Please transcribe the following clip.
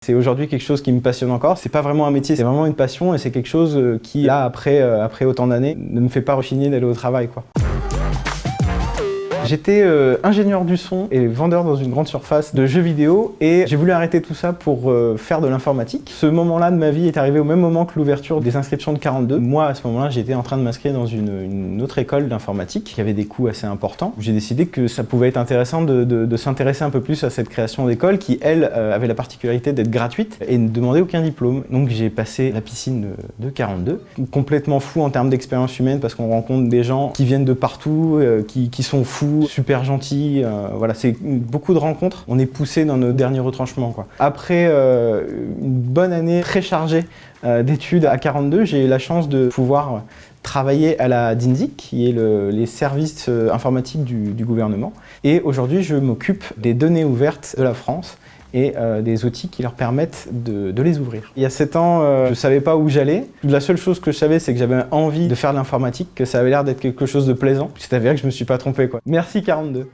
C'est aujourd'hui quelque chose qui me passionne encore. C'est pas vraiment un métier, c'est vraiment une passion et c'est quelque chose qui, là, après autant d'années, ne me fait pas rechigner d'aller au travail, quoi. J'étais ingénieur du son et vendeur dans une grande surface de jeux vidéo et j'ai voulu arrêter tout ça pour faire de l'informatique. Ce moment-là de ma vie est arrivé au même moment que l'ouverture des inscriptions de 42. Moi, à ce moment-là, j'étais en train de m'inscrire dans une autre école d'informatique qui avait des coûts assez importants. J'ai décidé que ça pouvait être intéressant de s'intéresser un peu plus à cette création d'école qui, elle, avait la particularité d'être gratuite et ne demandait aucun diplôme. Donc j'ai passé la piscine de 42, complètement fou en termes d'expérience humaine parce qu'on rencontre des gens qui viennent de partout, qui sont fous, super gentil, voilà, c'est beaucoup de rencontres. On est poussé dans nos derniers retranchements, quoi. Après une bonne année très chargée d'études à 42, j'ai eu la chance de pouvoir travailler à la DINSIC, qui est les services informatiques du gouvernement. Et aujourd'hui, je m'occupe des données ouvertes de la France et des outils qui leur permettent de les ouvrir. Il y a 7 ans, je ne savais pas où j'allais. La seule chose que je savais, c'est que j'avais envie de faire de l'informatique, que ça avait l'air d'être quelque chose de plaisant. C'est avéré que je ne me suis pas trompé, quoi. Merci 42.